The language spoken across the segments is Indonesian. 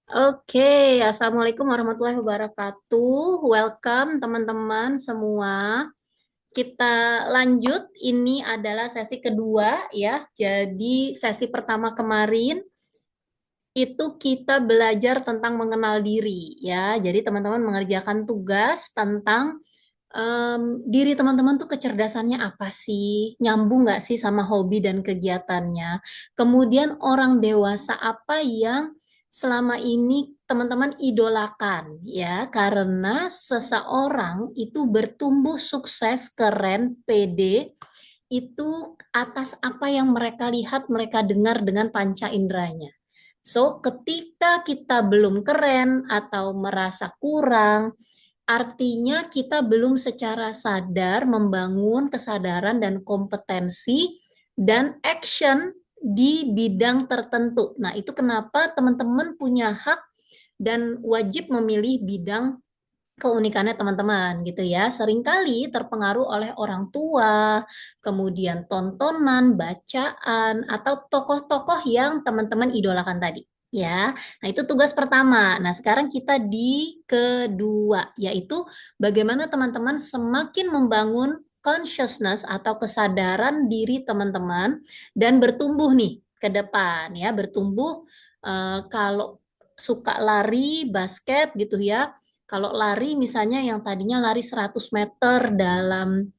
Oke, Assalamualaikum warahmatullahi wabarakatuh. Welcome teman-teman semua. Kita lanjut, ini adalah sesi kedua ya. Jadi sesi pertama kemarin itu kita belajar tentang mengenal diri ya. Jadi teman-teman mengerjakan tugas tentang diri teman-teman tuh kecerdasannya apa sih? Nyambung nggak sih sama hobi dan kegiatannya? Kemudian orang dewasa apa yang selama ini teman-teman idolakan ya? Karena seseorang itu bertumbuh sukses, keren, pede itu atas apa yang mereka lihat, mereka dengar dengan panca inderanya. So, ketika kita belum keren atau merasa kurang, artinya kita belum secara sadar membangun kesadaran dan kompetensi dan action di bidang tertentu. Nah, itu kenapa teman-teman punya hak dan wajib memilih bidang keunikannya teman-teman gitu ya. Seringkali terpengaruh oleh orang tua, kemudian tontonan, bacaan, atau tokoh-tokoh yang teman-teman idolakan tadi. Ya, nah itu tugas pertama. Nah, sekarang kita di kedua, yaitu bagaimana teman-teman semakin membangun consciousness atau kesadaran diri teman-teman dan bertumbuh nih ke depan ya, bertumbuh kalau suka lari, basket gitu ya, kalau lari misalnya yang tadinya lari 100 meter dalam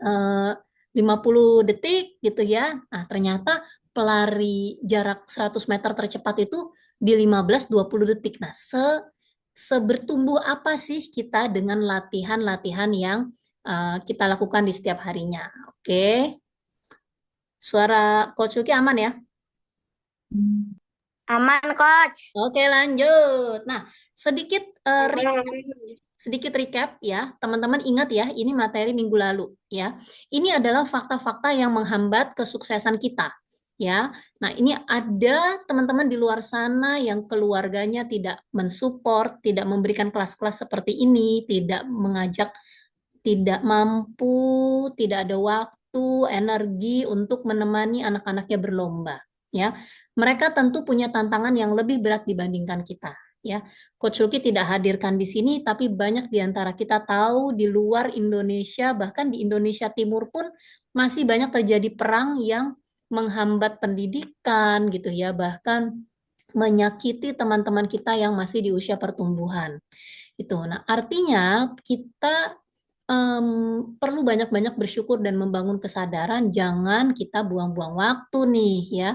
50 detik gitu ya. Nah, ternyata pelari jarak 100 meter tercepat itu di 15-20 detik. Nah, sebertumbuh apa sih kita dengan latihan-latihan yang kita lakukan di setiap harinya. Oke. Suara Coach Luki aman ya? Aman, Coach. Oke, lanjut. Nah, sedikit Aman. sedikit recap ya, teman-teman ingat ya, ini materi minggu lalu ya. Ini adalah fakta-fakta yang menghambat kesuksesan kita ya. Nah, ini ada teman-teman di luar sana yang keluarganya tidak mensupport, tidak memberikan kelas-kelas seperti ini, tidak mengajak, tidak mampu, tidak ada waktu, energi untuk menemani anak-anaknya berlomba ya. Mereka tentu punya tantangan yang lebih berat dibandingkan kita ya. Coach Luki tidak hadirkan di sini, tapi banyak di antara kita tahu di luar Indonesia, bahkan di Indonesia Timur pun masih banyak terjadi perang yang menghambat pendidikan gitu ya, bahkan menyakiti teman-teman kita yang masih di usia pertumbuhan. Itu. Nah, artinya kita perlu banyak-banyak bersyukur dan membangun kesadaran, jangan kita buang-buang waktu nih ya.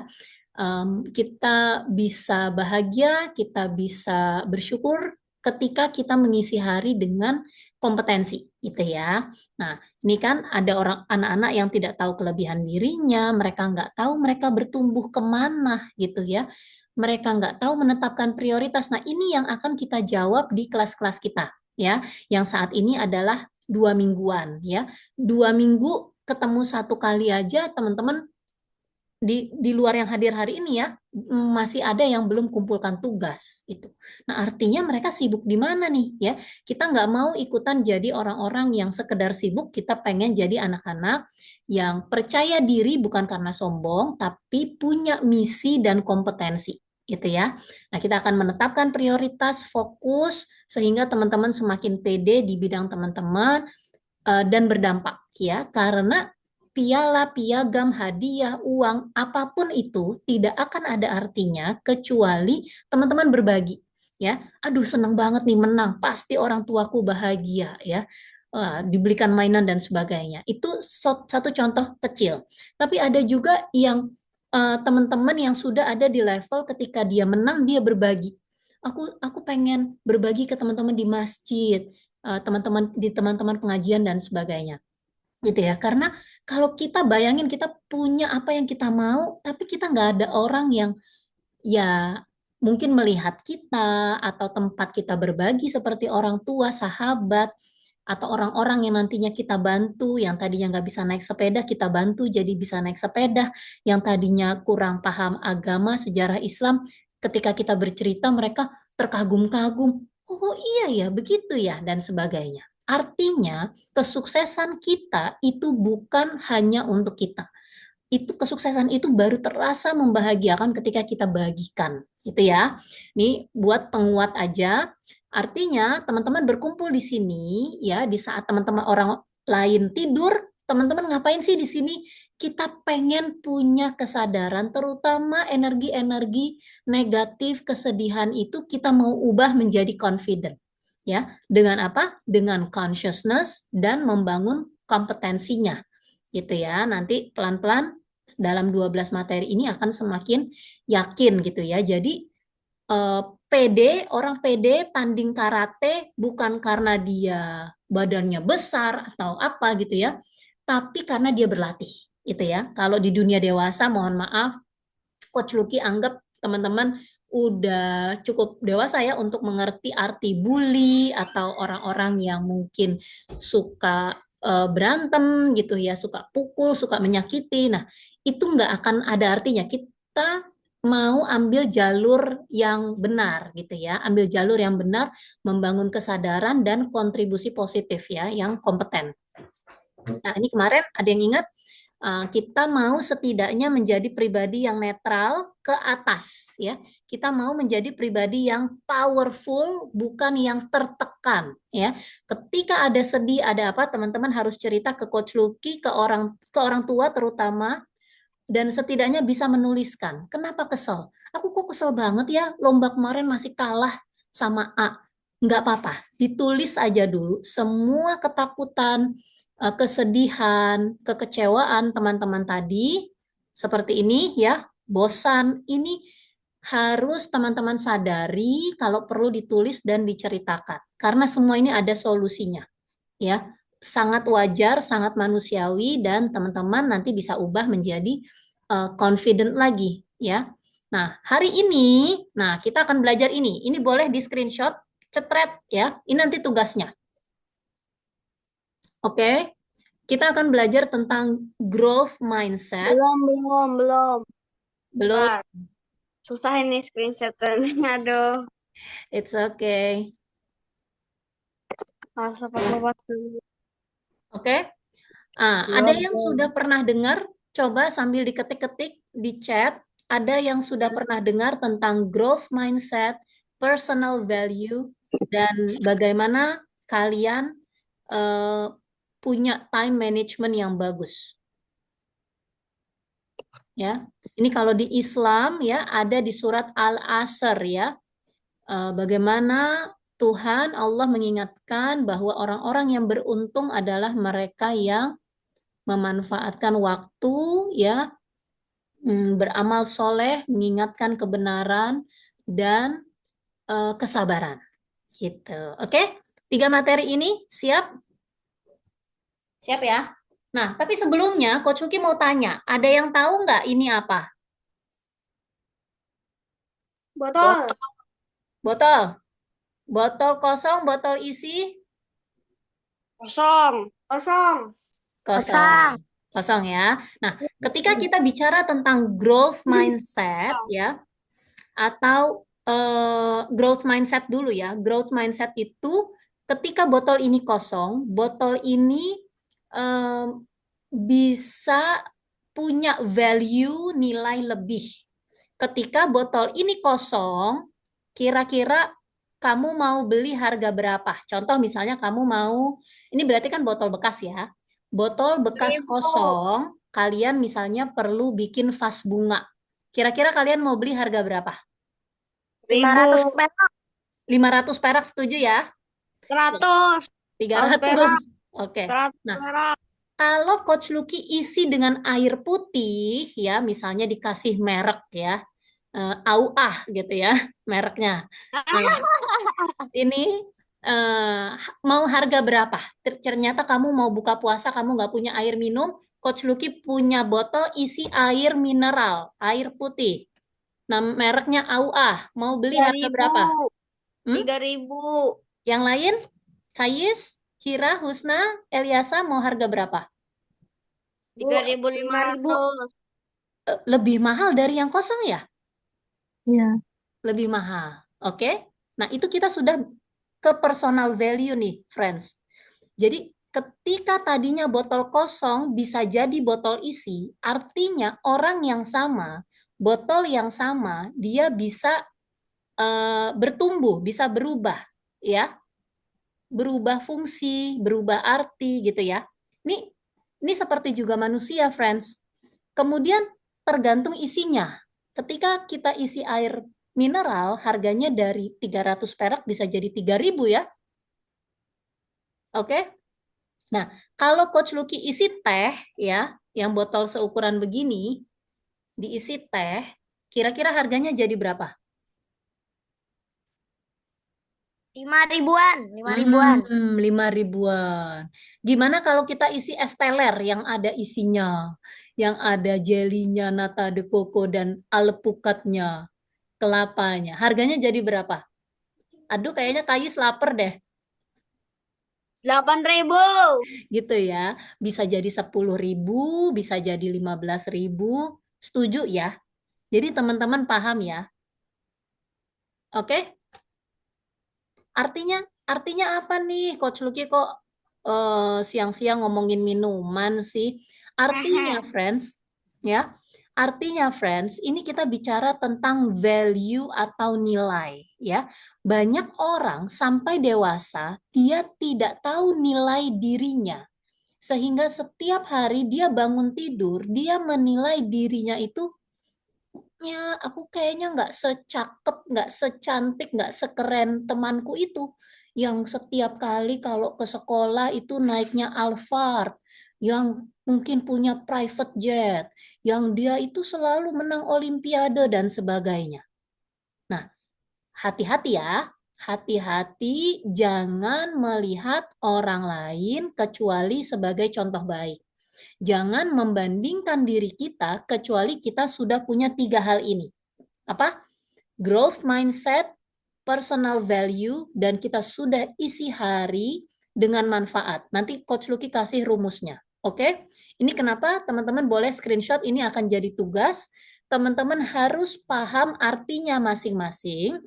Kita bisa bahagia, kita bisa bersyukur ketika kita mengisi hari dengan kompetensi, gitu ya. Nah, ini kan ada orang anak-anak yang tidak tahu kelebihan dirinya, mereka nggak tahu mereka bertumbuh kemana, gitu ya. Mereka nggak tahu menetapkan prioritas. Nah, ini yang akan kita jawab di kelas-kelas kita, ya. Yang saat ini adalah 2 mingguan, ya. 2 minggu ketemu satu kali aja, teman-teman di luar yang hadir hari ini ya, masih ada yang belum kumpulkan tugas itu. Nah, artinya mereka sibuk di mana nih ya? Kita nggak mau ikutan jadi orang-orang yang sekedar sibuk, kita pengen jadi anak-anak yang percaya diri bukan karena sombong, tapi punya misi dan kompetensi gitu ya. Nah, kita akan menetapkan prioritas, fokus sehingga teman-teman semakin pede di bidang teman-teman dan berdampak ya, karena piala, piagam, hadiah, uang, apapun itu tidak akan ada artinya kecuali teman-teman berbagi ya. Aduh, senang banget nih menang, pasti orang tuaku bahagia ya. Dibelikan mainan dan sebagainya. Itu satu contoh kecil. Tapi ada juga yang teman-teman yang sudah ada di level ketika dia menang dia berbagi. Aku pengen berbagi ke teman-teman di masjid, teman-teman di teman-teman pengajian dan sebagainya gitu ya, karena kalau kita bayangin kita punya apa yang kita mau tapi kita nggak ada orang yang ya mungkin melihat kita atau tempat kita berbagi seperti orang tua, sahabat, atau orang-orang yang nantinya kita bantu, yang tadinya nggak bisa naik sepeda kita bantu jadi bisa naik sepeda, yang tadinya kurang paham agama, sejarah Islam, ketika kita bercerita mereka terkagum-kagum, oh iya ya begitu ya dan sebagainya. Artinya kesuksesan kita itu bukan hanya untuk kita, itu kesuksesan itu baru terasa membahagiakan ketika kita bagikan, gitu ya. Ini buat penguat aja. Artinya teman-teman berkumpul di sini ya di saat teman-teman orang lain tidur, teman-teman ngapain sih di sini? Kita pengen punya kesadaran, terutama energi-energi negatif, kesedihan itu kita mau ubah menjadi confident. Ya, dengan apa? Dengan consciousness dan membangun kompetensinya. Gitu ya. Nanti pelan-pelan dalam 12 materi ini akan semakin yakin gitu ya. Jadi PD, orang PD tanding karate bukan karena dia badannya besar atau apa gitu ya, tapi karena dia berlatih gitu ya. Kalau di dunia dewasa, mohon maaf, Coach Lucky anggap teman-teman udah cukup dewasa ya untuk mengerti arti bully atau orang-orang yang mungkin suka berantem gitu ya, suka pukul, suka menyakiti. Nah, itu nggak akan ada artinya. Kita mau ambil jalur yang benar gitu ya, ambil jalur yang benar, membangun kesadaran dan kontribusi positif ya, yang kompeten. Nah, ini kemarin ada yang ingat kita mau setidaknya menjadi pribadi yang netral ke atas ya. Kita mau menjadi pribadi yang powerful bukan yang tertekan ya. Ketika ada sedih, ada apa, teman-teman harus cerita ke Coach Lucky, ke orang tua terutama, dan setidaknya bisa menuliskan. Kenapa kesel? Aku kok kesel banget ya, lomba kemarin masih kalah sama A. Nggak apa-apa, ditulis aja dulu semua ketakutan, kesedihan, kekecewaan teman-teman tadi, seperti ini ya, bosan, ini harus teman-teman sadari kalau perlu ditulis dan diceritakan. Karena semua ini ada solusinya ya, sangat wajar, sangat manusiawi, dan teman-teman nanti bisa ubah menjadi confident lagi ya. Nah, hari ini, nah kita akan belajar ini. Ini boleh di screenshot, cetret ya. Ini nanti tugasnya. Oke, kita akan belajar tentang growth mindset. Belum. Belum, Bentar. Susah ini screenshotnya. Aduh. it's okay. Harus lompat dulu. Oke. Ada yang sudah pernah dengar? Coba sambil diketik-ketik di chat. Ada yang sudah pernah dengar tentang growth mindset, personal value, dan bagaimana kalian punya time management yang bagus. Ya, ini kalau di Islam ya ada di surat Al-Asr ya. Bagaimana Tuhan Allah mengingatkan bahwa orang-orang yang beruntung adalah mereka yang memanfaatkan waktu ya, beramal soleh, mengingatkan kebenaran dan kesabaran. Gitu. Oke? 3 materi ini siap? Siap ya? Nah, tapi sebelumnya Coach Uki mau tanya, ada yang tahu nggak ini apa? Botol. Botol. Botol kosong, botol isi Kosong. kosong. Kosong ya. Nah, ketika kita bicara tentang growth mindset ya, atau growth mindset dulu ya. Growth mindset itu ketika botol ini kosong, botol ini eh, bisa punya value nilai lebih. Ketika botol ini kosong, kira-kira kamu mau beli harga berapa? Contoh misalnya kamu mau, ini berarti kan botol bekas ya. Botol bekas 1.000. kosong, kalian misalnya perlu bikin vas bunga. Kira-kira kalian mau beli harga berapa? 500 perak. 500 perak, setuju ya? 100. 300. Oke. 100 Nah, perak. kalau Coach Lucky isi dengan air putih, ya, misalnya dikasih merek ya, AUA gitu ya, mereknya. Nah, ini mau harga berapa? Ternyata kamu mau buka puasa, kamu nggak punya air minum, Coach Lucky punya botol isi air mineral, air putih. Nah, mereknya AUA. Mau beli harga 3.000. berapa? 3.000. Yang lain? Kayis, Hira, Husna, Eliasa mau harga berapa? 3.500. Lebih mahal dari yang kosong ya? Iya. Lebih mahal. Oke? Nah, itu kita sudah ke personal value nih, friends. Jadi, Ketika tadinya botol kosong bisa jadi botol isi, artinya orang yang sama, botol yang sama, dia bisa bertumbuh, bisa berubah, ya, berubah fungsi, berubah arti, gitu ya. Ini seperti juga manusia, friends. Kemudian tergantung isinya. Ketika kita isi air mineral, harganya dari 300 perak bisa jadi 3.000 ya. Oke? Nah, kalau Coach Lucky isi teh ya, yang botol seukuran begini, diisi teh, kira-kira harganya jadi berapa? 5.000-an, 5.000-an. 5.000-an. Gimana kalau kita isi es teler yang ada isinya, yang ada jelinya, nata de coco, dan alpukatnya, kelapanya. Harganya jadi berapa? Aduh, kayaknya Kayis lapar deh. 8.000. Gitu ya. Bisa jadi 10.000, bisa jadi 15.000. Setuju ya? Jadi teman-teman paham ya? Oke? Artinya artinya apa nih, Coach Lucky kok siang-siang ngomongin minuman sih? Artinya, friends, ya. Artinya, friends, ini kita bicara tentang value atau nilai, ya. Banyak orang sampai dewasa dia tidak tahu nilai dirinya. Sehingga setiap hari dia bangun tidur, dia menilai dirinya itu, ya aku kayaknya nggak secakep, nggak secantik, nggak sekeren temanku itu. Yang setiap kali kalau ke sekolah itu naiknya Alphard, yang mungkin punya private jet, yang dia itu selalu menang olimpiade dan sebagainya. Nah, hati-hati ya, hati-hati jangan melihat orang lain kecuali sebagai contoh baik. Jangan membandingkan diri kita kecuali kita sudah punya 3 hal ini. Apa? Growth mindset, personal value, dan kita sudah isi hari dengan manfaat. Nanti Coach Lucky kasih rumusnya. Oke? Ini kenapa teman-teman boleh screenshot, ini akan jadi tugas. Teman-teman harus paham artinya masing-masing,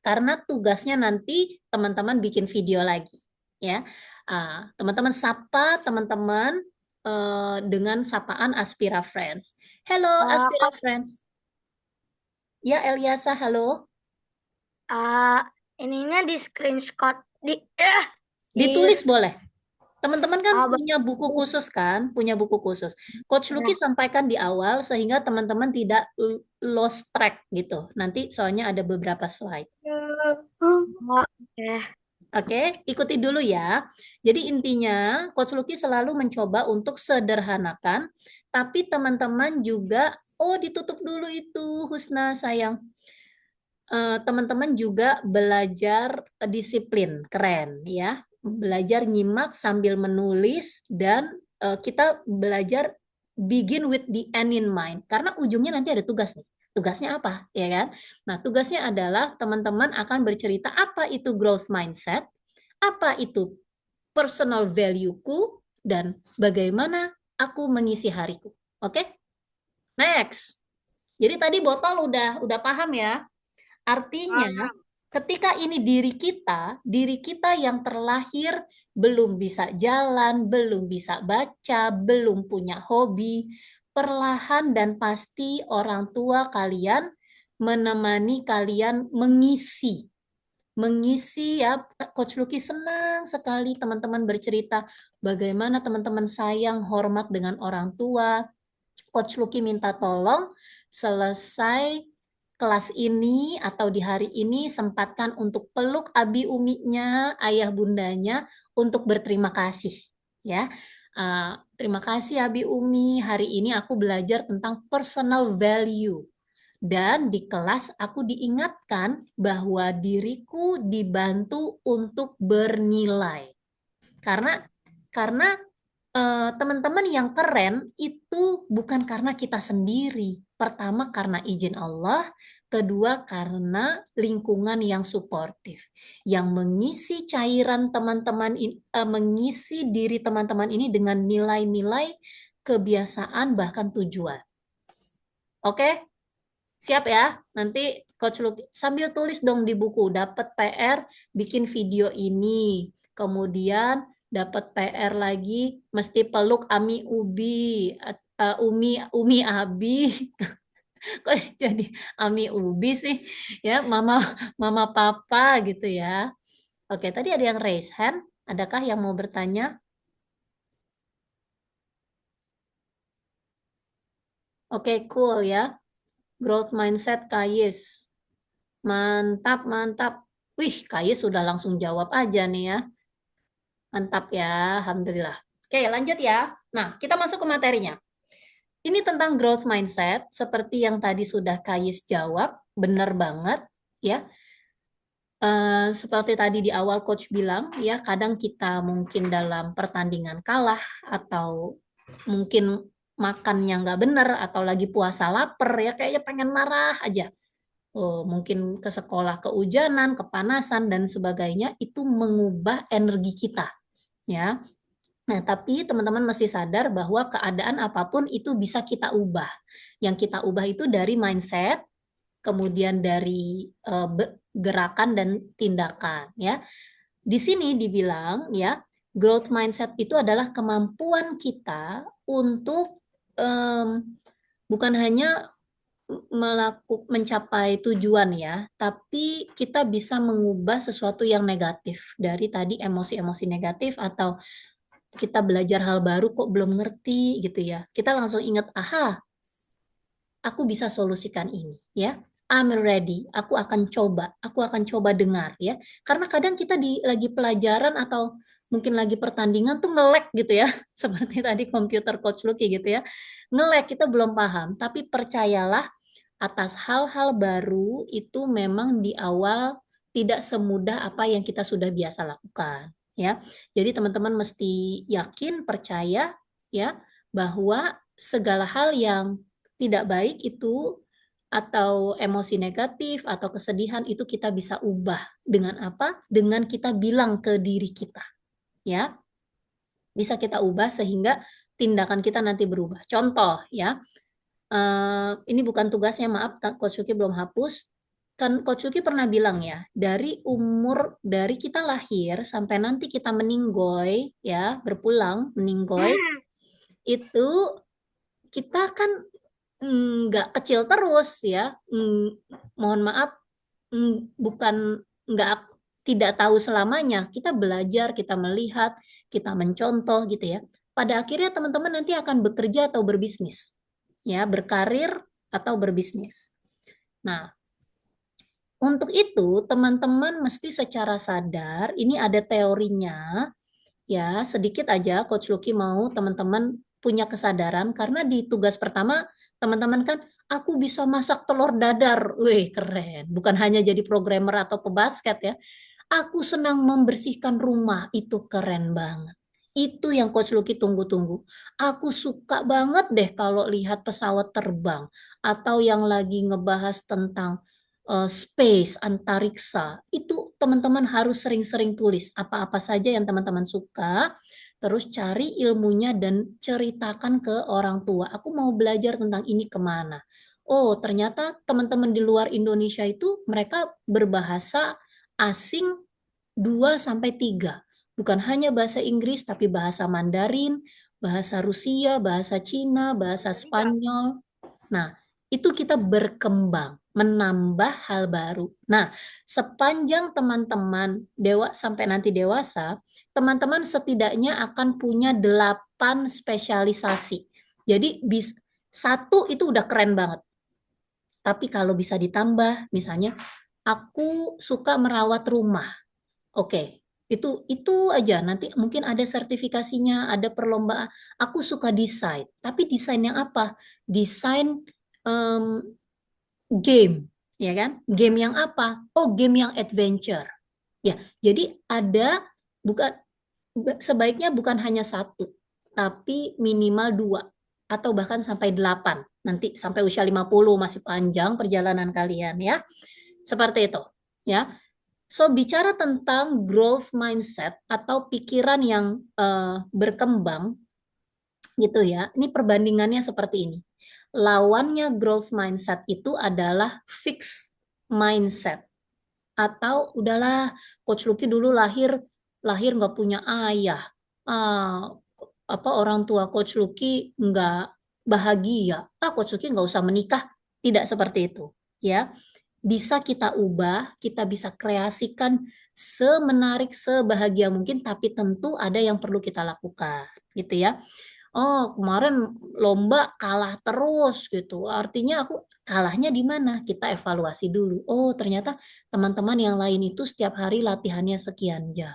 karena tugasnya nanti teman-teman bikin video lagi. Ya, teman-teman sapa teman-teman dengan sapaan Aspira Friends. Hello Aspira Friends. Ya Eliasa, halo. Ininya di screenshot Ditulis boleh. Teman-teman kan Ah, punya buku khusus kan? Punya buku khusus. Coach Lucky sampaikan di awal sehingga teman-teman tidak lost track gitu. Nanti soalnya ada beberapa slide. Oke. Oke, ikuti dulu ya. Jadi intinya Coach Lucky selalu mencoba untuk sederhanakan, tapi teman-teman juga, oh ditutup dulu itu Husna sayang. Teman-teman juga belajar disiplin, keren ya. Belajar nyimak sambil menulis dan kita belajar begin with the end in mind karena ujungnya nanti ada tugas nih. Tugasnya apa, ya kan? Nah, tugasnya adalah teman-teman akan bercerita apa itu growth mindset, apa itu personal value-ku, dan bagaimana aku mengisi hariku. Oke? Next. Jadi tadi botol udah paham ya? Artinya, ketika ini diri kita yang terlahir belum bisa jalan, belum bisa baca, belum punya hobi, perlahan dan pasti orang tua kalian menemani kalian mengisi ya. Coach Lucky senang sekali teman-teman bercerita bagaimana teman-teman sayang hormat dengan orang tua. Coach Lucky minta tolong selesai kelas ini atau di hari ini sempatkan untuk peluk abi uminya, ayah bundanya untuk berterima kasih ya. Terima kasih Abi Umi, hari ini aku belajar tentang personal value. Dan di kelas aku diingatkan bahwa diriku dibantu untuk bernilai. Karena teman-teman yang keren itu bukan karena kita sendiri. Pertama karena izin Allah, kedua karena lingkungan yang suportif, yang mengisi cairan teman-teman, mengisi diri teman-teman ini dengan nilai-nilai, kebiasaan bahkan tujuan. Oke, siap ya? Nanti Coach Lucky sambil tulis dong di buku, dapat PR bikin video ini, kemudian dapat PR lagi, mesti peluk Ami Ubi, Umi Abi. Kok jadi Ami Ubi sih? Ya, Mama Mama Papa gitu ya. Oke, tadi ada yang raise hand. Adakah yang mau bertanya? Oke, cool ya. Growth mindset Kayis. Mantap, mantap. Wih, Kayis sudah langsung jawab aja nih ya. Mantap ya, Alhamdulillah. Oke, lanjut ya. Nah, kita masuk ke materinya. Ini tentang growth mindset, seperti yang tadi sudah Kayis jawab, benar banget ya. Seperti tadi di awal coach bilang, ya kadang kita mungkin dalam pertandingan kalah atau mungkin makannya nggak benar atau lagi puasa lapar ya kayaknya pengen marah aja. Oh, mungkin ke sekolah kehujanan, kepanasan dan sebagainya itu mengubah energi kita ya. Nah, tapi teman-teman mesti sadar bahwa keadaan apapun itu bisa kita ubah. Yang kita ubah itu dari mindset, kemudian dari gerakan dan tindakan ya. Di sini dibilang ya, growth mindset itu adalah kemampuan kita untuk bukan hanya mencapai tujuan ya, tapi kita bisa mengubah sesuatu yang negatif dari tadi emosi-emosi negatif atau kita belajar hal baru kok belum ngerti gitu ya. Kita langsung ingat, aha, aku bisa solusikan ini ya. I'm ready, aku akan coba dengar ya. Karena kadang kita lagi pelajaran atau mungkin lagi pertandingan tuh nge-lag gitu ya. Seperti tadi komputer coach Lucky gitu ya. Nge-lag kita belum paham, tapi percayalah atas hal-hal baru itu memang di awal tidak semudah apa yang kita sudah biasa lakukan ya. Jadi teman-teman mesti yakin, percaya ya bahwa segala hal yang tidak baik itu atau emosi negatif atau kesedihan itu kita bisa ubah dengan apa? Dengan kita bilang ke diri kita ya. Bisa kita ubah sehingga tindakan kita nanti berubah. Contoh ya, ini bukan tugasnya, maaf, Coach Yuki belum hapus. Kan Coach Yuki pernah bilang ya, dari kita lahir sampai nanti kita meninggoy, ya, berpulang, meninggoy, itu kita kan nggak kecil terus ya. Mohon maaf, bukan nggak tidak tahu selamanya. Kita belajar, kita melihat, kita mencontoh gitu ya. Pada akhirnya teman-teman nanti akan bekerja atau berbisnis ya, berkarir atau berbisnis. Nah, untuk itu teman-teman mesti secara sadar, ini ada teorinya, ya sedikit aja Coach Lucky mau teman-teman punya kesadaran, karena di tugas pertama teman-teman kan, aku bisa masak telur dadar, wih keren, bukan hanya jadi programmer atau pebasket ya, aku senang membersihkan rumah, itu keren banget. Itu yang Coach Lucky tunggu-tunggu. Aku suka banget deh kalau lihat pesawat terbang atau yang lagi ngebahas tentang space, antariksa. Itu teman-teman harus sering-sering tulis apa-apa saja yang teman-teman suka, terus cari ilmunya dan ceritakan ke orang tua. Aku mau belajar tentang ini kemana? Oh, ternyata teman-teman di luar Indonesia itu mereka berbahasa asing 2 sampai 3. Bukan hanya bahasa Inggris tapi bahasa Mandarin, bahasa Rusia, bahasa Cina, bahasa Spanyol. Nah, itu kita berkembang, menambah hal baru. Nah, sepanjang teman-teman sampai nanti dewasa, teman-teman setidaknya akan punya 8 spesialisasi. Jadi satu itu udah keren banget. Tapi kalau bisa ditambah, misalnya aku suka merawat rumah. Oke, itu aja. Nanti mungkin ada sertifikasinya, ada perlombaan. Aku suka desain, tapi desain yang apa? Desain em, game, ya kan? Game yang apa? Oh, game yang adventure. Ya, jadi ada bukan sebaiknya bukan hanya satu, tapi minimal 2 atau bahkan sampai 8. Nanti sampai usia 50 masih panjang perjalanan kalian ya. Seperti itu, ya. So, bicara tentang growth mindset atau pikiran yang berkembang gitu ya. Ini perbandingannya seperti ini. Lawannya growth mindset itu adalah fixed mindset. Atau udahlah, Coach Lucky dulu lahir nggak punya ayah. orang tua Coach Lucky nggak bahagia, Coach Lucky nggak usah menikah. Tidak seperti itu, ya. Bisa kita ubah, kita bisa kreasikan semenarik, sebahagia mungkin, tapi tentu ada yang perlu kita lakukan, gitu ya. Oh, kemarin lomba kalah terus gitu. Artinya aku kalahnya di mana? Kita evaluasi dulu. Oh, ternyata teman-teman yang lain itu setiap hari latihannya sekian jam,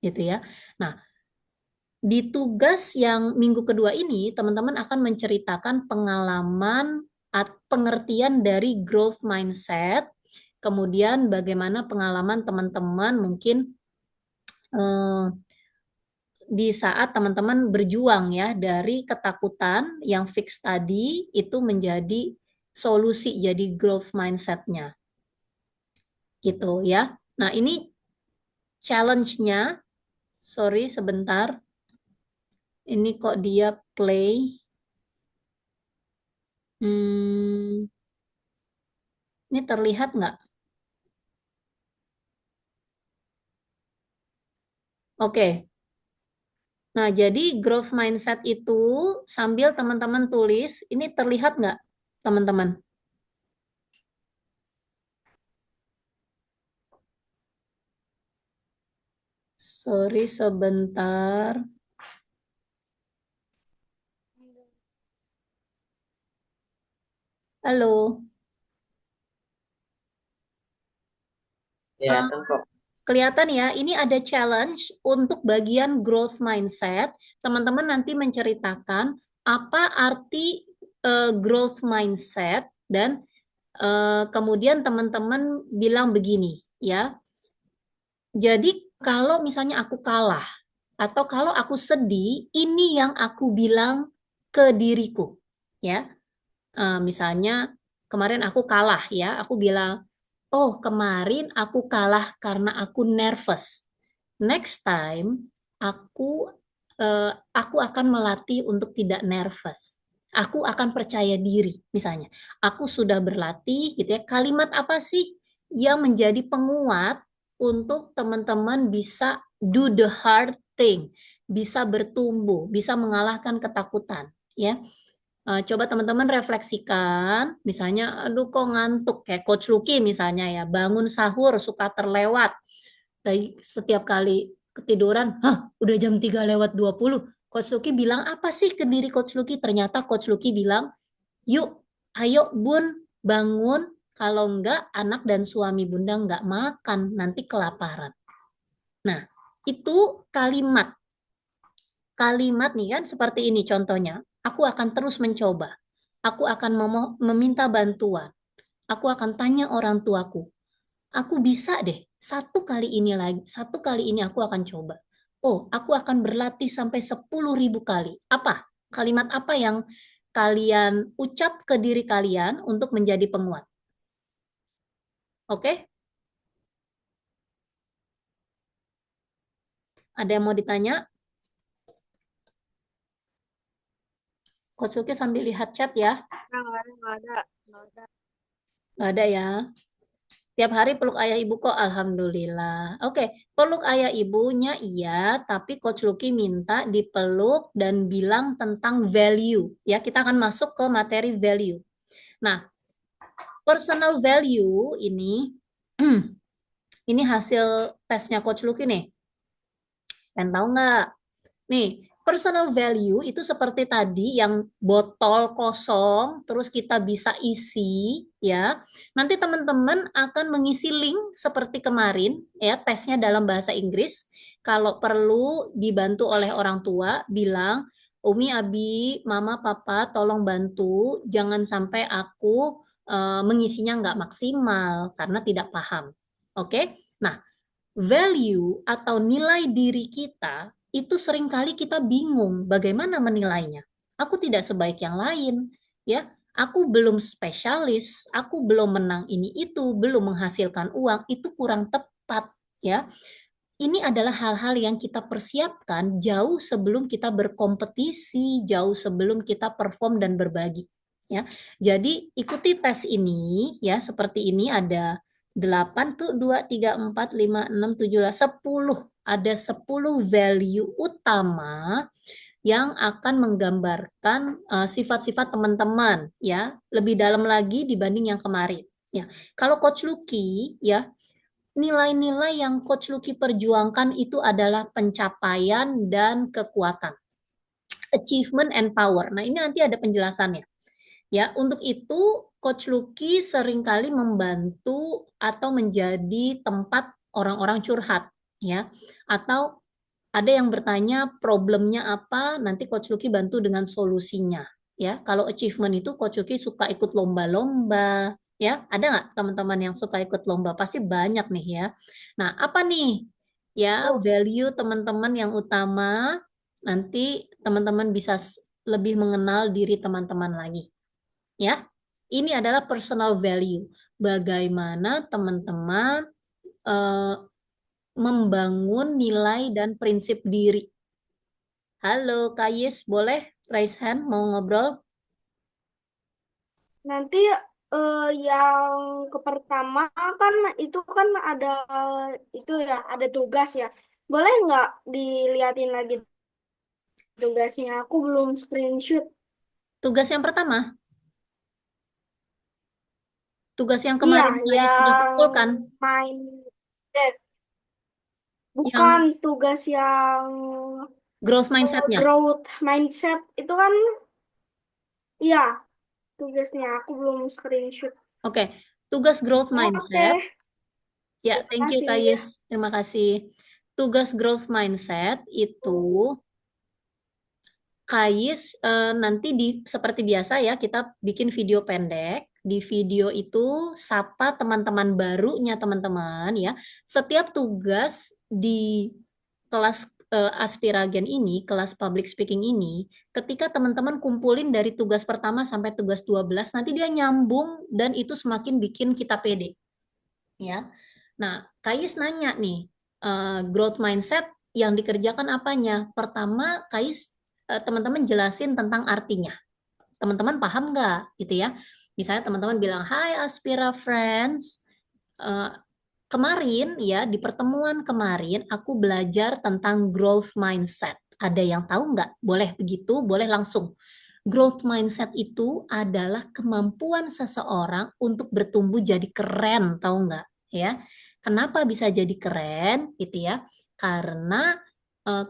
gitu ya. Nah, di tugas yang minggu kedua ini, teman-teman akan menceritakan pengalaman atau pengertian dari growth mindset, kemudian bagaimana pengalaman teman-teman mungkin eh, di saat teman-teman berjuang ya dari ketakutan yang fix tadi itu menjadi solusi, jadi growth mindset-nya. Gitu ya. Nah, ini challenge-nya, sorry sebentar. Ini kok dia play. Ini terlihat nggak? Oke. Nah, jadi growth mindset itu sambil teman-teman tulis, ini terlihat nggak, teman-teman? Sorry, sebentar. Halo. Kelihatan kok. Kelihatan ya, ini ada challenge untuk bagian growth mindset. Teman-teman nanti menceritakan apa arti growth mindset dan kemudian teman-teman bilang begini ya. Jadi kalau misalnya aku kalah atau kalau aku sedih, ini yang aku bilang ke diriku ya. Misalnya kemarin aku kalah ya, aku bilang, oh kemarin aku kalah karena aku nervous. Next time aku akan melatih untuk tidak nervous. Aku akan percaya diri, misalnya. Aku sudah berlatih, gitu ya. Kalimat apa sih yang menjadi penguat untuk teman-teman bisa do the hard thing, bisa bertumbuh, bisa mengalahkan ketakutan, ya. Coba teman-teman refleksikan, misalnya, aduh kok ngantuk, kayak Coach Lucky misalnya ya, bangun sahur suka terlewat. Setiap kali ketiduran, udah jam 3 lewat 20. Coach Lucky bilang apa sih ke diri Coach Lucky? Ternyata Coach Lucky bilang, yuk, ayo bun, bangun, kalau enggak anak dan suami bunda enggak makan, nanti kelaparan. Nah, itu kalimat. Kalimat nih kan seperti ini contohnya. Aku akan terus mencoba. Aku akan meminta bantuan. Aku akan tanya orang tuaku. Aku bisa deh. Satu kali ini aku akan coba. Oh, aku akan berlatih sampai 10.000 kali. Apa? Kalimat apa yang kalian ucap ke diri kalian untuk menjadi penguat? Oke? Ada yang mau ditanya? Coach Uki sambil lihat chat ya. Nggak ada. Nggak ada ya. Tiap hari peluk ayah ibu kok, alhamdulillah. Oke, peluk ayah ibunya iya, tapi Coach Lucky minta dipeluk dan bilang tentang value. Ya, kita akan masuk ke materi value. Nah, personal value ini, ini hasil tesnya Coach Lucky nih. Dan tahu nggak? Nih, personal value itu seperti tadi yang botol kosong, terus kita bisa isi, ya. Nanti teman-teman akan mengisi link seperti kemarin, ya, tesnya dalam bahasa Inggris. Kalau perlu dibantu oleh orang tua, bilang, Umi, Abi, Mama, Papa, tolong bantu, jangan sampai aku mengisinya nggak maksimal karena tidak paham. Oke? Nah, value atau nilai diri kita itu seringkali kita bingung bagaimana menilainya. Aku tidak sebaik yang lain, ya. Aku belum spesialis, aku belum menang ini itu, belum menghasilkan uang, itu kurang tepat, ya. Ini adalah hal-hal yang kita persiapkan jauh sebelum kita berkompetisi, jauh sebelum kita perform dan berbagi, ya. Jadi ikuti tes ini, ya, seperti ini ada 8 tuh 2, 3, 4, 5, 6, 7, 10 ada 10 value utama yang akan menggambarkan sifat-sifat teman-teman ya, lebih dalam lagi dibanding yang kemarin. Ya, kalau Coach Lucky ya, nilai-nilai yang Coach Lucky perjuangkan itu adalah pencapaian dan kekuatan, achievement and power. Nah, ini nanti ada penjelasannya. Ya, untuk itu Coach Lucky seringkali membantu atau menjadi tempat orang-orang curhat, ya. Atau ada yang bertanya problemnya apa, nanti Coach Lucky bantu dengan solusinya, ya. Kalau achievement itu Coach Lucky suka ikut lomba-lomba, ya. Ada nggak teman-teman yang suka ikut lomba? Pasti banyak nih ya. Nah, apa nih ya value teman-teman yang utama? Nanti teman-teman bisa lebih mengenal diri teman-teman lagi. Ya, ini adalah personal value. Bagaimana teman-teman eh, membangun nilai dan prinsip diri. Halo, Kayis, boleh raise hand mau ngobrol? Nanti yang ke pertama kan itu kan ada itu ya, ada tugas ya. Boleh nggak diliatin lagi tugasnya? Aku belum screenshot. Tugas yang pertama, tugas yang Iya, kemarin Kayis sudah yang kumpulkan, main deck. Bukan yang tugas yang growth mindset-nya. growth mindset itu kan, iya tugasnya aku belum screenshot. Oke, tugas growth Oke, mindset. Ya, terima thank you kasih. Kayis. Terima kasih. Tugas growth mindset itu Kais nanti seperti biasa ya kita bikin video pendek. Di video itu sapa teman-teman barunya teman-teman ya. Setiap tugas di kelas Aspiragen ini, kelas public speaking ini, ketika teman-teman kumpulin dari tugas pertama sampai tugas 12, nanti dia nyambung dan itu semakin bikin kita pede ya. Nah, Kais nanya nih, growth mindset yang dikerjakan apanya? Pertama, Kais teman-teman jelasin tentang artinya. Teman-teman paham nggak gitu ya? Misalnya teman-teman bilang, Hai Aspira Friends, eh, kemarin ya di pertemuan kemarin aku belajar tentang growth mindset. Ada yang tahu nggak? Boleh begitu, boleh langsung. Growth mindset itu adalah kemampuan seseorang untuk bertumbuh jadi keren, tahu nggak? Ya, kenapa bisa jadi keren? Gitu ya, karena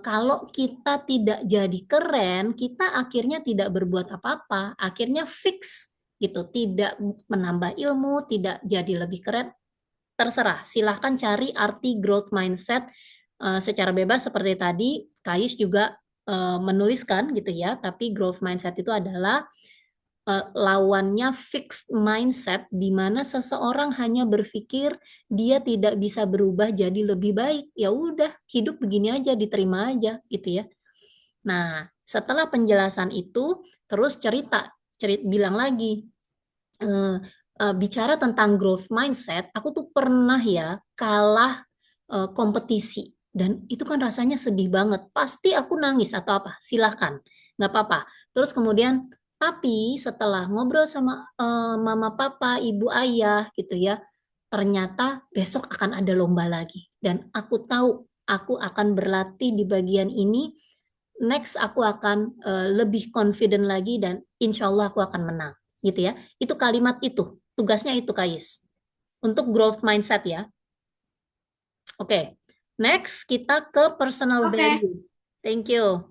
kalau kita tidak jadi keren, kita akhirnya tidak berbuat apa-apa, akhirnya fix gitu, tidak menambah ilmu, tidak jadi lebih keren. Terserah, silahkan cari arti growth mindset secara bebas seperti tadi. Kais juga menuliskan gitu ya, tapi growth mindset itu adalah lawannya fixed mindset di mana seseorang hanya berpikir dia tidak bisa berubah jadi lebih baik. Ya udah, hidup begini aja, diterima aja gitu ya. Nah, setelah penjelasan itu terus cerita bilang lagi bicara tentang growth mindset, aku tuh pernah ya kalah kompetisi dan itu kan rasanya sedih banget. Pasti aku nangis atau apa? Silahkan, nggak apa-apa. Terus kemudian, tapi setelah ngobrol sama mama, papa, ibu, ayah gitu ya, ternyata besok akan ada lomba lagi dan aku tahu aku akan berlatih di bagian ini. Next aku akan lebih confident lagi dan insya Allah aku akan menang gitu ya. Itu kalimat itu, tugasnya itu Kais. Untuk growth mindset ya. Oke, next kita ke personal Oke. value. Thank you.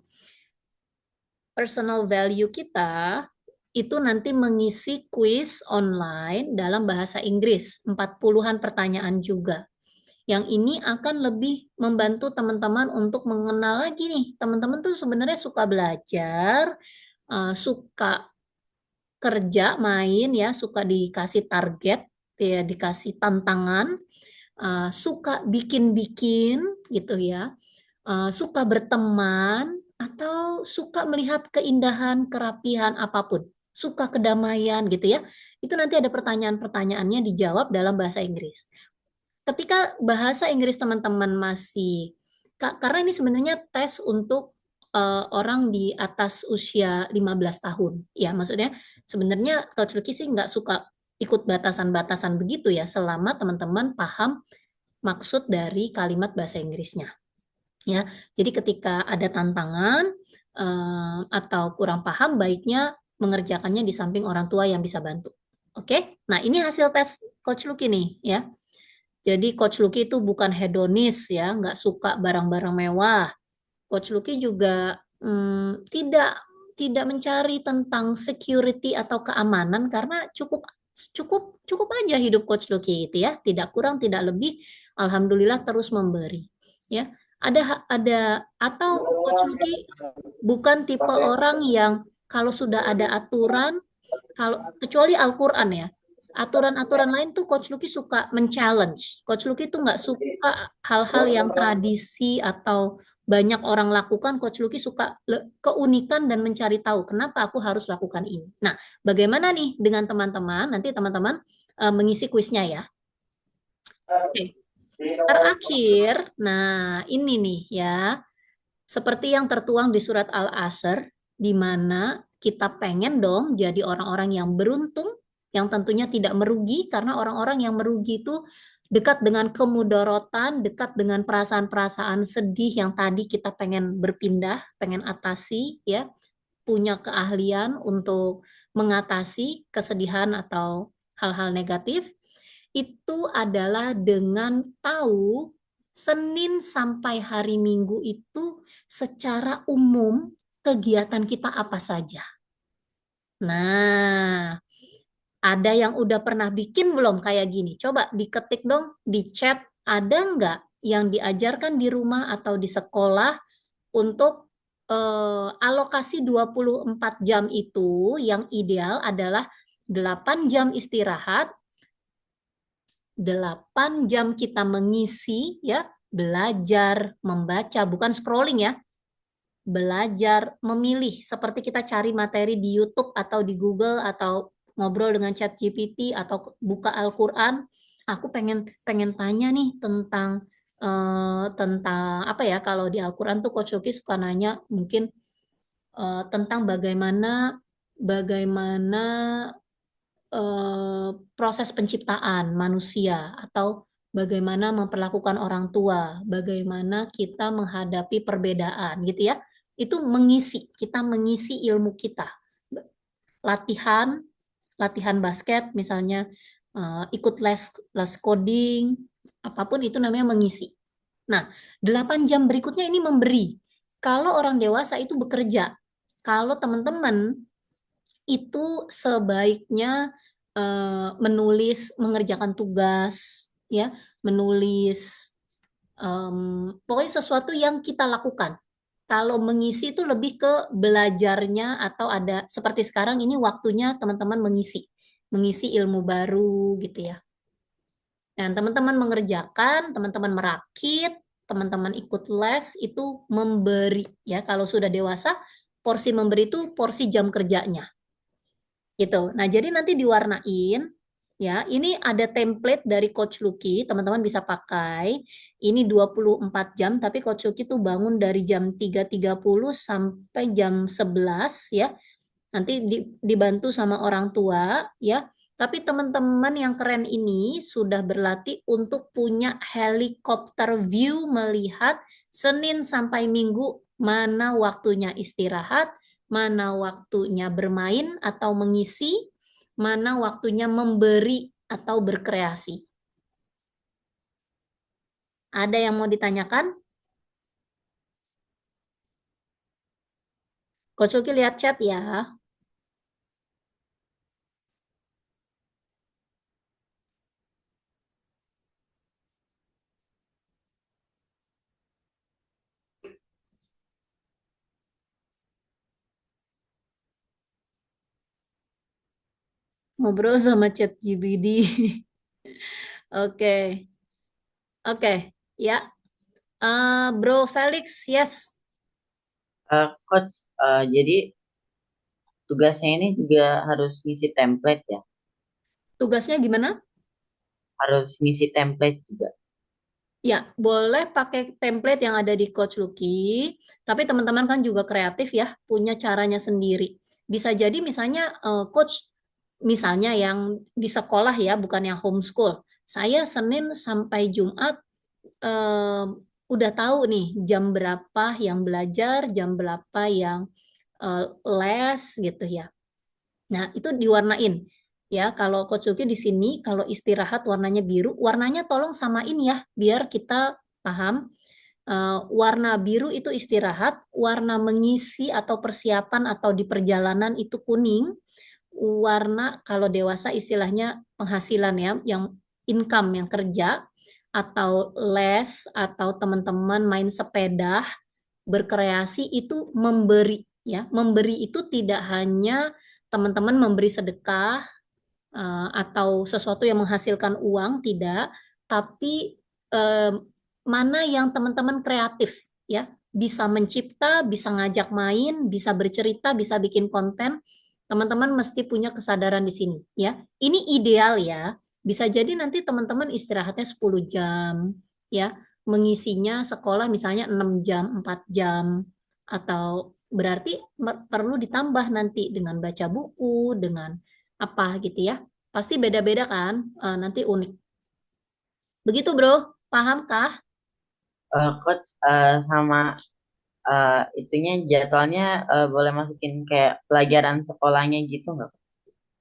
Personal value kita itu nanti mengisi quiz online dalam bahasa Inggris, 40-an pertanyaan juga. Yang ini akan lebih membantu teman-teman untuk mengenal lagi nih. Teman-teman tuh sebenarnya suka belajar, suka kerja, main ya, suka dikasih target, ya, dikasih tantangan, suka bikin-bikin gitu ya, suka berteman atau suka melihat keindahan, kerapihan apapun, suka kedamaian gitu ya. Itu nanti ada pertanyaan-pertanyaannya dijawab dalam bahasa Inggris. Ketika bahasa Inggris teman-teman masih karena ini sebenarnya tes untuk orang di atas usia 15 tahun. Ya, maksudnya sebenarnya Coach Lucky sih nggak suka ikut batasan-batasan begitu ya, selama teman-teman paham maksud dari kalimat bahasa Inggrisnya. Ya, jadi ketika ada tantangan atau kurang paham, baiknya mengerjakannya di samping orang tua yang bisa bantu. Oke, nah ini hasil tes Coach Lucky nih ya. Jadi Coach Lucky itu bukan hedonis ya, nggak suka barang-barang mewah. Coach Lucky juga tidak tidak mencari tentang security atau keamanan karena cukup cukup cukup aja hidup Coach Lucky itu ya, tidak kurang tidak lebih, alhamdulillah terus memberi. Ya, ada atau Coach Lucky bukan tipe orang yang kalau sudah ada aturan, kalau kecuali Al-Quran ya, aturan-aturan lain tuh Coach Lucky suka men-challenge. Coach Lucky tuh nggak suka hal-hal yang tradisi atau banyak orang lakukan. Coach Lucky suka keunikan dan mencari tahu kenapa aku harus lakukan ini. Nah, bagaimana nih dengan teman-teman? Nanti teman-teman mengisi kuisnya ya. Oke. Terakhir, nah ini nih ya, seperti yang tertuang di surat Al-Asr, di mana kita pengen dong jadi orang-orang yang beruntung, yang tentunya tidak merugi, karena orang-orang yang merugi itu dekat dengan kemudorotan, dekat dengan perasaan-perasaan sedih yang tadi kita pengen berpindah, pengen atasi, ya, punya keahlian untuk mengatasi kesedihan atau hal-hal negatif, itu adalah dengan tahu Senin sampai hari Minggu itu secara umum kegiatan kita apa saja. Nah, ada yang udah pernah bikin belum kayak gini? Coba diketik dong di chat, ada nggak yang diajarkan di rumah atau di sekolah untuk alokasi 24 jam itu yang ideal adalah 8 jam istirahat, 8 jam kita mengisi ya, belajar, membaca, bukan scrolling ya, belajar, memilih seperti kita cari materi di YouTube atau di Google atau ngobrol dengan chat GPT atau buka Al-Quran. Aku pengen pengen tanya nih tentang apa ya, kalau di Al-Quran tuh Coach Yogi suka nanya mungkin tentang bagaimana bagaimana proses penciptaan manusia atau bagaimana memperlakukan orang tua, bagaimana kita menghadapi perbedaan gitu ya. Itu kita mengisi ilmu kita. Latihan, latihan basket misalnya, ikut les coding, apapun itu namanya mengisi. Nah, 8 jam berikutnya ini memberi. Kalau orang dewasa itu bekerja. Kalau teman-teman itu sebaiknya menulis, mengerjakan tugas, ya, menulis, pokoknya sesuatu yang kita lakukan. Kalau mengisi itu lebih ke belajarnya atau ada seperti sekarang ini waktunya teman-teman mengisi ilmu baru gitu ya. Dan teman-teman mengerjakan, teman-teman merakit, teman-teman ikut les itu memberi ya. Kalau sudah dewasa, porsi memberi itu porsi jam kerjanya gitu. Nah, jadi nanti diwarnain ya. Ini ada template dari Coach Lucky, teman-teman bisa pakai. Ini 24 jam, tapi Coach Lucky tuh bangun dari jam 3.30 sampai jam 11 ya. Nanti dibantu sama orang tua ya. Tapi teman-teman yang keren ini sudah berlatih untuk punya helikopter view melihat Senin sampai Minggu mana waktunya istirahat, mana waktunya bermain atau mengisi, mana waktunya memberi atau berkreasi. Ada yang mau ditanyakan? Coach Lucky lihat chat ya. Ngobrol sama chat GBD. Oke, oke, ya. Bro Felix, yes. Coach, jadi tugasnya ini juga harus ngisi template ya? Tugasnya gimana? Harus ngisi template juga. Ya, boleh pakai template yang ada di Coach Lucky, tapi teman-teman kan juga kreatif ya, punya caranya sendiri. Bisa jadi misalnya Coach, misalnya yang di sekolah ya, bukan yang homeschool. Saya Senin sampai Jumat eh, udah tahu nih jam berapa yang belajar, jam berapa yang les gitu ya. Nah, itu diwarnain. Ya, kalau Coach Luki di sini kalau istirahat warnanya biru, warnanya tolong samain ya biar kita paham. Warna biru itu istirahat, warna mengisi atau persiapan atau di perjalanan itu kuning, warna kalau dewasa istilahnya penghasilan ya, yang income, yang kerja, atau les, atau teman-teman main sepeda, berkreasi itu memberi ya. Memberi itu tidak hanya teman-teman memberi sedekah atau sesuatu yang menghasilkan uang, tidak, tapi eh, mana yang teman-teman kreatif ya, bisa mencipta, bisa ngajak main, bisa bercerita, bisa bikin konten. Teman-teman mesti punya kesadaran di sini ya. Ini ideal ya. Bisa jadi nanti teman-teman istirahatnya 10 jam ya, mengisinya sekolah misalnya 6 jam, 4 jam, atau berarti perlu ditambah nanti dengan baca buku, dengan apa gitu ya. Pasti beda-beda kan, nanti unik. Begitu bro, pahamkah? Coach, sama itunya jadwalnya boleh masukin kayak pelajaran sekolahnya gitu nggak?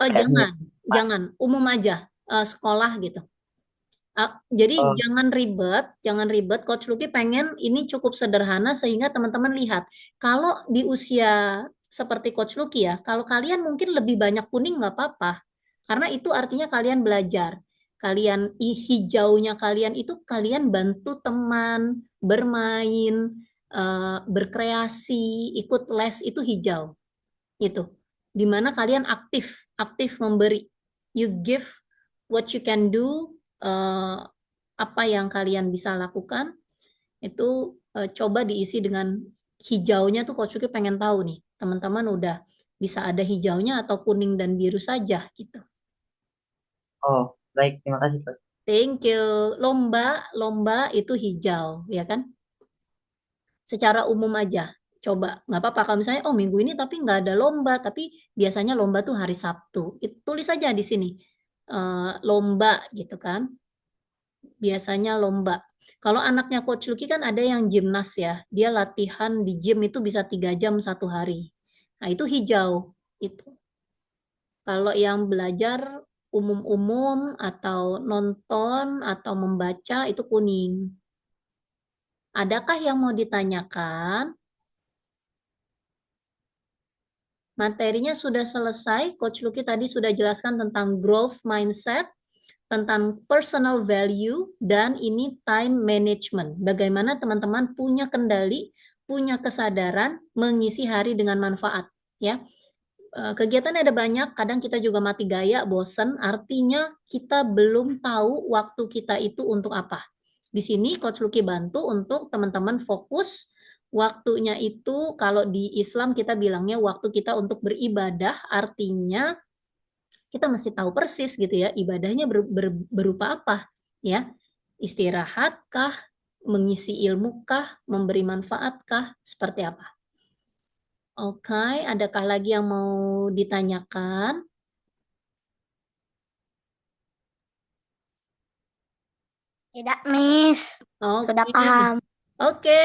Oh Kayak jangan, Pak. jangan, umum aja, sekolah gitu. Jadi Oh, jangan ribet. Coach Lucky pengen ini cukup sederhana sehingga teman-teman lihat. Kalau di usia seperti Coach Lucky ya, kalau kalian mungkin lebih banyak kuning nggak apa-apa, karena itu artinya kalian belajar. Kalian hijaunya kalian itu kalian bantu teman bermain, berkreasi, ikut les itu hijau. Itu dimana kalian aktif aktif memberi, you give what you can do, apa yang kalian bisa lakukan itu, coba diisi dengan hijaunya tuh. Coach Uki pengen tahu nih teman-teman udah bisa ada hijaunya atau kuning dan biru saja gitu. oh, baik, terima kasih Coach. Thank you. Lomba lomba itu hijau ya kan, secara umum aja. Coba, nggak apa-apa kalau misalnya, oh minggu ini tapi nggak ada lomba, tapi biasanya lomba tuh hari Sabtu. Tulis aja di sini, lomba gitu kan, biasanya lomba. Kalau anaknya Coach Lucky kan ada yang gymnas ya, dia latihan di gym itu bisa 3 jam satu hari. Nah itu hijau, itu. Kalau yang belajar umum-umum atau nonton atau membaca itu kuning. Adakah yang mau ditanyakan? Materinya sudah selesai. Coach Lucky tadi sudah jelaskan tentang growth mindset, tentang personal value, dan ini time management. Bagaimana teman-teman punya kendali, punya kesadaran, mengisi hari dengan manfaat. Ya, kegiatannya ada banyak, kadang kita juga mati gaya, bosen, artinya kita belum tahu waktu kita itu untuk apa. Di sini Coach Lucky bantu untuk teman-teman fokus. Waktunya itu kalau di Islam kita bilangnya waktu kita untuk beribadah, artinya kita mesti tahu persis gitu ya, ibadahnya berupa apa ya. Istirahatkah, mengisi ilmukah, memberi manfaatkah, seperti apa? Oke, adakah lagi yang mau ditanyakan? Tidak, Miss. Sudah Oke. paham. Oke,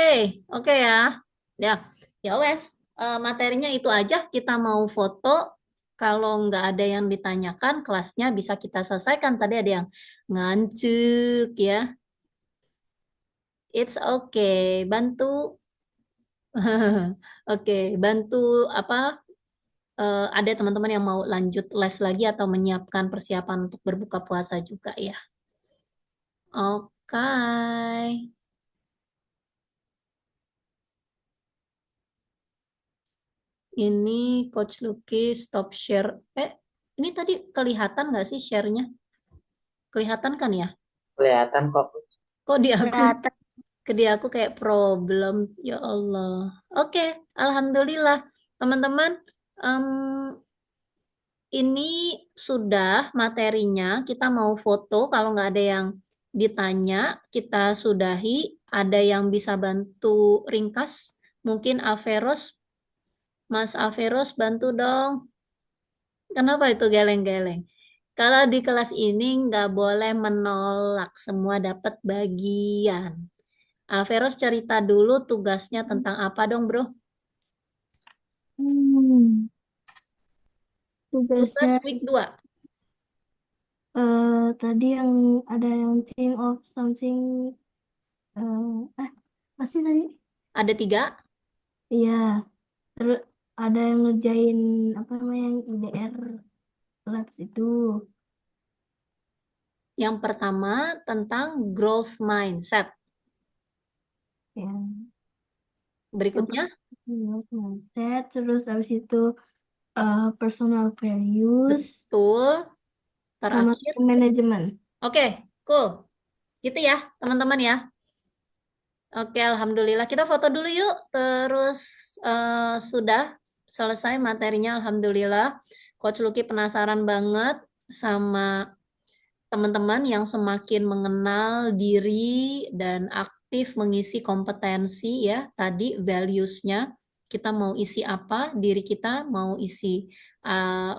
oke ya. Ya, ya wes. Materinya itu aja. Kita mau foto. Kalau nggak ada yang ditanyakan, kelasnya bisa kita selesaikan. Tadi ada yang ngantuk ya. It's okay. Bantu. Oke, bantu apa? Ada teman-teman yang mau lanjut les lagi atau menyiapkan persiapan untuk berbuka puasa juga ya. Oke. Ini Coach Lucky stop share. Ini tadi kelihatan nggak sih share-nya? Kelihatan kan ya? Kelihatan kok. Kok di aku, Kelihatan. kayak problem? Ya Allah. Oke, Alhamdulillah. Teman-teman, em, ini sudah materinya. Kita mau foto. Kalau nggak ada yang ditanya, kita sudahi. Ada yang bisa bantu ringkas? Mungkin Averos, Mas Averos bantu dong. Kenapa itu geleng-geleng? Kalau di kelas ini nggak boleh menolak, semua dapat bagian. Alveros cerita dulu tugasnya tentang apa dong, Bro? Hmm, Tugas tugasnya week 2. tadi yang ada yang think of something apa sih tadi? Ada 3. Iya, terus ada yang ngerjain apa namanya yang IDR Labs itu. Yang pertama tentang growth mindset. Yang yang Berikutnya, pertama mindset, terus habis itu personal values betul. sama Terakhir, time management. oke, cool. Gitu ya, teman-teman ya. Oke, alhamdulillah. Kita foto dulu yuk. Terus sudah selesai materinya, alhamdulillah. Coach Lucky penasaran banget sama teman-teman yang semakin mengenal diri dan aktif mengisi kompetensi ya. Tadi values-nya kita mau isi apa, diri kita mau isi uh,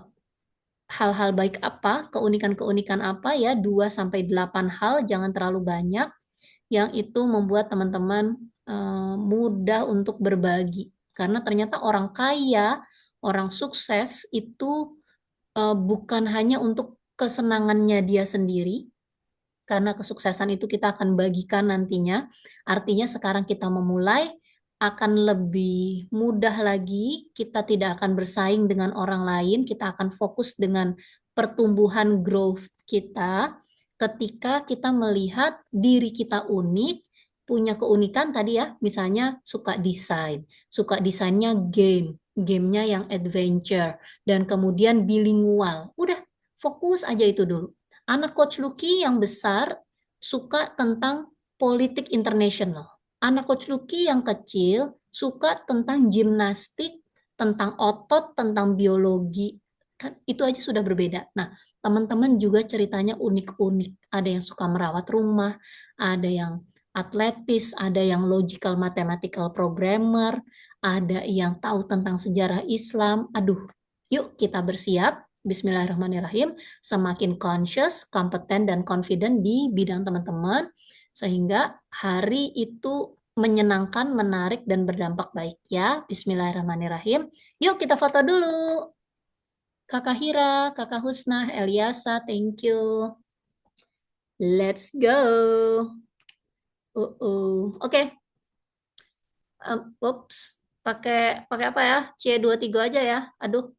hal-hal baik apa, keunikan-keunikan apa ya, 2 sampai 8 hal, jangan terlalu banyak yang itu membuat teman-teman mudah untuk berbagi. Karena ternyata orang kaya, orang sukses itu bukan hanya untuk kesenangannya dia sendiri, karena kesuksesan itu kita akan bagikan nantinya. Artinya sekarang kita memulai akan lebih mudah lagi, kita tidak akan bersaing dengan orang lain, kita akan fokus dengan pertumbuhan growth kita ketika kita melihat diri kita unik, punya keunikan tadi ya, misalnya suka desainnya gamenya yang adventure, dan kemudian bilingual. Udah, fokus aja itu dulu. Anak Coach Lucky yang besar suka tentang politik internasional. Anak Coach Lucky yang kecil suka tentang gimnastik, tentang otot, tentang biologi. Kan itu aja sudah berbeda. Nah, teman-teman juga ceritanya unik-unik. Ada yang suka merawat rumah, ada yang atletis, ada yang logical mathematical programmer, ada yang tahu tentang sejarah Islam. Aduh, yuk kita bersiap. Bismillahirrahmanirrahim, semakin conscious, kompeten, dan confident di bidang teman-teman, sehingga hari itu menyenangkan, menarik, dan berdampak baik ya. Bismillahirrahmanirrahim. Yuk kita foto dulu. Kakak Hira, Kakak Husnah, Eliasa, thank you. Let's go. Oke. Oops. Pakai apa ya? C23 aja ya. Aduh.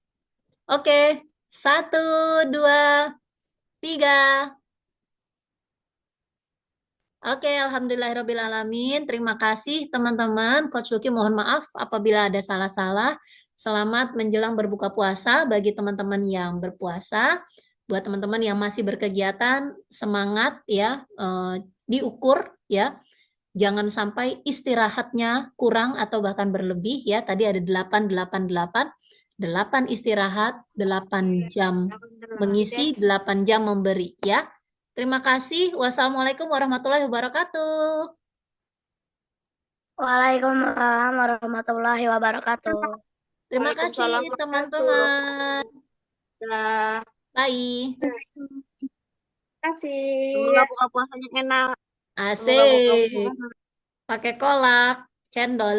Oke. 1, 2, 3. Oke, alhamdulillahirrabbilalamin. Terima kasih teman-teman. Coach Lucky mohon maaf apabila ada salah-salah. Selamat menjelang berbuka puasa bagi teman-teman yang berpuasa. Buat teman-teman yang masih berkegiatan, semangat ya, diukur ya. Jangan sampai istirahatnya kurang atau bahkan berlebih ya. Tadi ada 8, 8, 8. 8 istirahat, 8 jam mengisi, 8 jam memberi ya. Terima kasih. Wassalamualaikum warahmatullahi wabarakatuh. Waalaikumsalam warahmatullahi wabarakatuh. Terima kasih Waalaikumsalam teman-teman. warahmatullahi Bye. wabarakatuh. Terima kasih. Semoga buka puasanya enak. Semoga buka Asik. puasanya Pakai kolak, cendol.